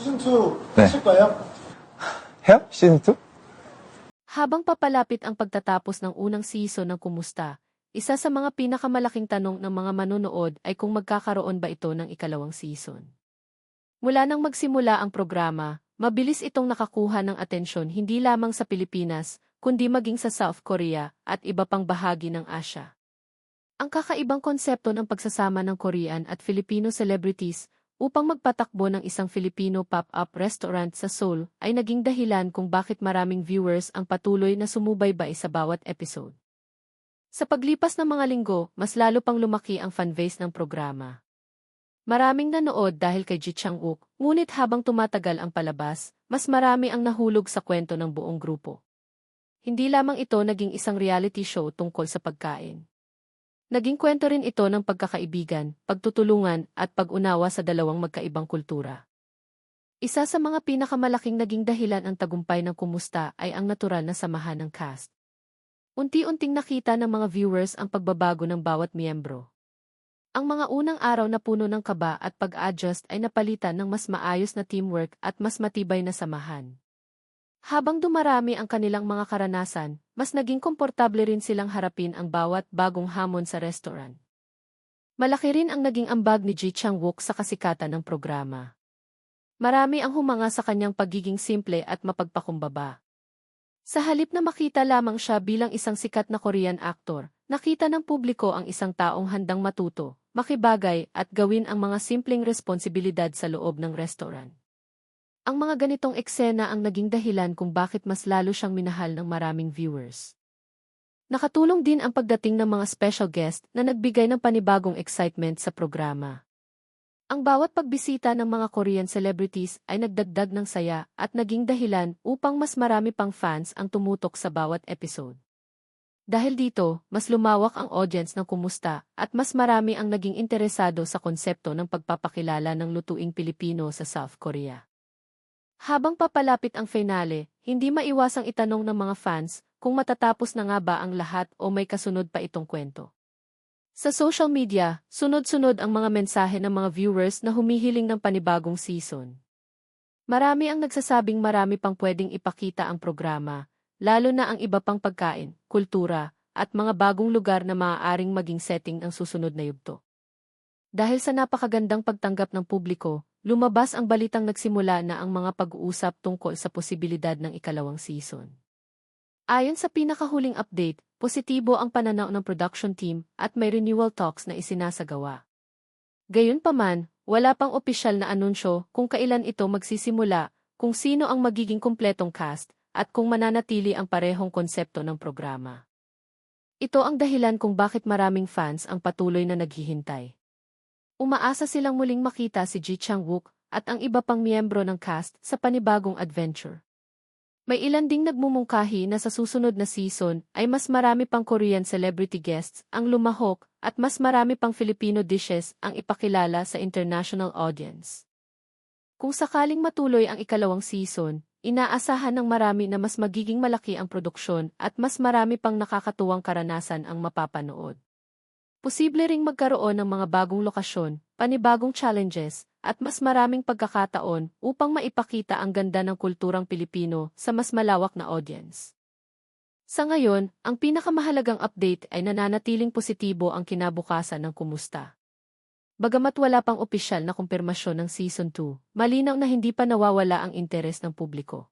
시즌2 네. 하실 거예요? 해요? 시즌2? Habang papalapit ang pagtatapos ng unang season ng Kumusta, isa sa mga pinakamalaking tanong ng mga manonood ay kung magkakaroon ba ito ng ikalawang season. Mula nang magsimula ang programa, mabilis itong nakakuha ng atensyon hindi lamang sa Pilipinas, kundi maging sa South Korea at iba pang bahagi ng Asya. Ang kakaibang konsepto ng pagsasama ng Korean at Filipino celebrities upang magpatakbo ng isang Filipino pop-up restaurant sa Seoul ay naging dahilan kung bakit maraming viewers ang patuloy na sumubaybay sa bawat episode. Sa paglipas ng mga linggo, mas lalo pang lumaki ang fanbase ng programa. Maraming nanood dahil kay Ji Chang-wook, ngunit habang tumatagal ang palabas, mas marami ang nahulog sa kwento ng buong grupo. Hindi lamang ito naging isang reality show tungkol sa pagkain. Naging kwento rin ito ng pagkakaibigan, pagtutulungan at pag-unawa sa dalawang magkaibang kultura. Isa sa mga pinakamalaking naging dahilan ng tagumpay ng Kumusta ay ang natural na samahan ng cast. Unti-unting nakita ng mga viewers ang pagbabago ng bawat miyembro. Ang mga unang araw na puno ng kaba at pag-adjust ay napalitan ng mas maayos na teamwork at mas matibay na samahan. Habang dumarami ang kanilang mga karanasan, mas naging komportable rin silang harapin ang bawat bagong hamon sa restaurant. Malaki rin ang naging ambag ni Ji Chang-wook sa kasikatan ng programa. Marami ang humanga sa kanyang pagiging simple at mapagpakumbaba. Sa halip na makita lamang siya bilang isang sikat na Korean actor, nakita ng publiko ang isang taong handang matuto, makibagay at gawin ang mga simpleng responsibilidad sa loob ng restaurant. Ang mga ganitong eksena ang naging dahilan kung bakit mas lalo siyang minahal ng maraming viewers. Nakatulong din ang pagdating ng mga special guest na nagbigay ng panibagong excitement sa programa. Ang bawat pagbisita ng mga Korean celebrities ay nagdagdag ng saya at naging dahilan upang mas marami pang fans ang tumutok sa bawat episode. Dahil dito, mas lumawak ang audience ng Kumusta at mas marami ang naging interesado sa konsepto ng pagpapakilala ng lutuing Pilipino sa South Korea. Habang papalapit ang finale, hindi maiwasang itanong ng mga fans kung matatapos na nga ba ang lahat o may kasunod pa itong kwento. Sa social media, sunod-sunod ang mga mensahe ng mga viewers na humihiling ng panibagong season. Marami ang nagsasabing marami pang pwedeng ipakita ang programa, lalo na ang iba pang pagkain, kultura, at mga bagong lugar na maaaring maging setting ng susunod na yugto. Dahil sa napakagandang pagtanggap ng publiko, lumabas ang balitang nagsimula na ang mga pag-uusap tungkol sa posibilidad ng ikalawang season. Ayon sa pinakahuling update, positibo ang pananaw ng production team at may renewal talks na isinasagawa. Gayunpaman, wala pang opisyal na anunsyo kung kailan ito magsisimula, kung sino ang magiging kumpletong cast, at kung mananatili ang parehong konsepto ng programa. Ito ang dahilan kung bakit maraming fans ang patuloy na naghihintay. Umaasa silang muling makita si Ji Chang-wook at ang iba pang miyembro ng cast sa panibagong adventure. May ilan ding nagmumungkahi na sa susunod na season ay mas marami pang Korean celebrity guests ang lumahok at mas marami pang Filipino dishes ang ipakilala sa international audience. Kung sakaling matuloy ang ikalawang season, inaasahan ng marami na mas magiging malaki ang produksyon at mas marami pang nakakatuwang karanasan ang mapapanood. Posible ring magkaroon ng mga bagong lokasyon, panibagong challenges, at mas maraming pagkakataon upang maipakita ang ganda ng kulturang Pilipino sa mas malawak na audience. Sa ngayon, ang pinakamahalagang update ay nananatiling positibo ang kinabukasan ng Kumusta. Bagamat wala pang opisyal na kumpirmasyon ng Season 2, malinaw na hindi pa nawawala ang interes ng publiko.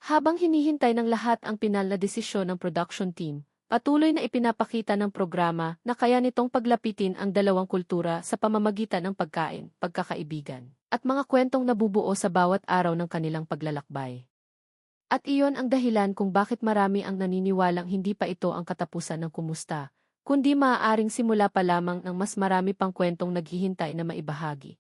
Habang hinihintay ng lahat ang pinal na desisyon ng production team, patuloy na ipinapakita ng programa na kaya nitong paglapitin ang dalawang kultura sa pamamagitan ng pagkain, pagkakaibigan, at mga kwentong nabubuo sa bawat araw ng kanilang paglalakbay. At iyon ang dahilan kung bakit marami ang naniniwalang hindi pa ito ang katapusan ng Kumusta, kundi maaaring simula pa lamang ng mas marami pang kwentong naghihintay na maibahagi.